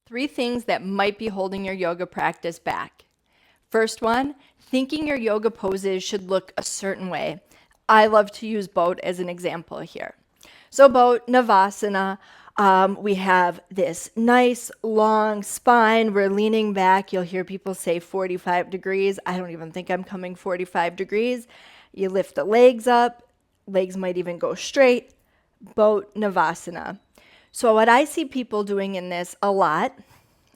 3 things that might be holding your yoga practice back. First one, thinking your yoga poses should look a certain way. I love to use boat as an example here. So boat, Navasana, we have this nice long spine. We're leaning back. You'll hear people say 45 degrees. I don't even think I'm coming 45 degrees. You lift the legs up. Legs might even go straight. Boat, Navasana. So what I see people doing in this a lot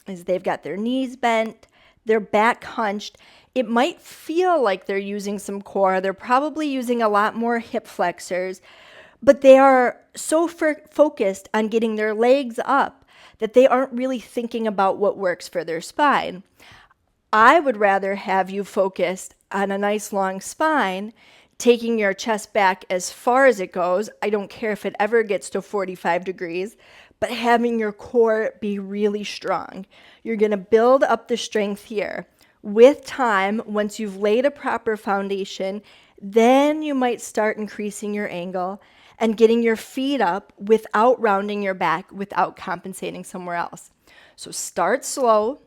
is they've got their knees bent, their back hunched. It might feel like they're using some core. They're probably using a lot more hip flexors, but they are so focused on getting their legs up that they aren't really thinking about what works for their spine. I would rather have you focused on a nice long spine, taking your chest back as far as it goes. I don't care if it ever gets to 45 degrees, but having your core be really strong. You're going to build up the strength here. With time, once you've laid a proper foundation, then you might start increasing your angle and getting your feet up without rounding your back, without compensating somewhere else. So start slow.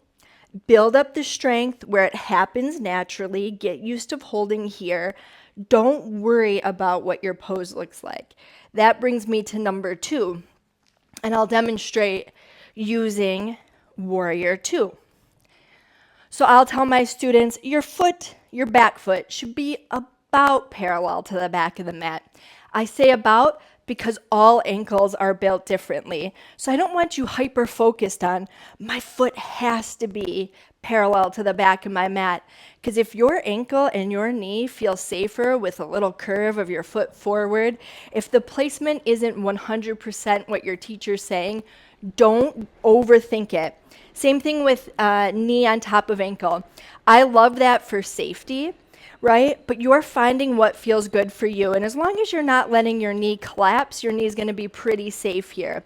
Build up the strength where it happens naturally. Get used to holding here. Don't worry about what your pose looks like. That brings me to number 2. And I'll demonstrate using Warrior 2. So I'll tell my students, your back foot should be about parallel to the back of the mat. I say about because all ankles are built differently. So I don't want you hyper-focused on my foot has to be parallel to the back of my mat. Because if your ankle and your knee feel safer with a little curve of your foot forward, if the placement isn't 100% what your teacher's saying, don't overthink it. Same thing with knee on top of ankle. I love that for safety, right? But you're finding what feels good for you. And as long as you're not letting your knee collapse, your knee is going to be pretty safe here.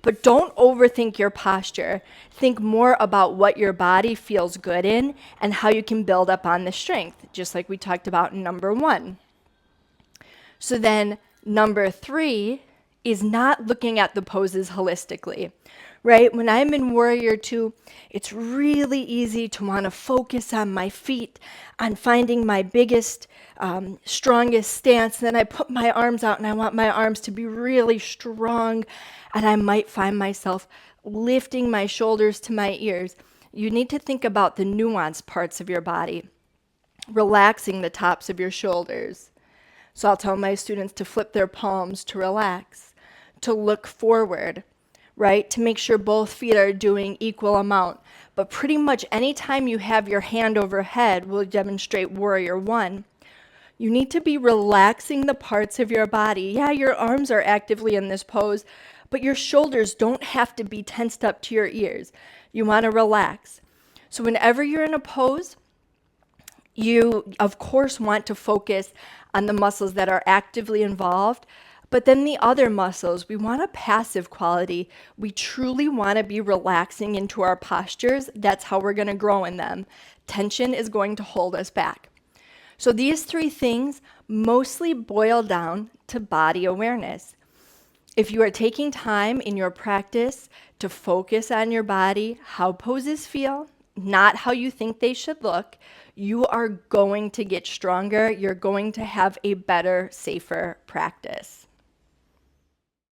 But don't overthink your posture. Think more about what your body feels good in and how you can build up on the strength, just like we talked about in number 1. So then number 3 is not looking at the poses holistically, right? When I'm in Warrior 2, it's really easy to want to focus on my feet, on finding my biggest, strongest stance. Then I put my arms out and I want my arms to be really strong. And I might find myself lifting my shoulders to my ears. You need to think about the nuanced parts of your body, relaxing the tops of your shoulders. So I'll tell my students to flip their palms to relax, to look forward, right? To make sure both feet are doing equal amount. But pretty much anytime you have your hand overhead, we'll demonstrate Warrior 1. You need to be relaxing the parts of your body. Yeah, your arms are actively in this pose, but your shoulders don't have to be tensed up to your ears. You want to relax. So whenever you're in a pose, you, of course, want to focus on the muscles that are actively involved, but then the other muscles, we want a passive quality. We truly want to be relaxing into our postures. That's how we're going to grow in them. Tension is going to hold us back. So these 3 things mostly boil down to body awareness. If you are taking time in your practice to focus on your body, how poses feel, not how you think they should look, you are going to get stronger. You're going to have a better, safer practice.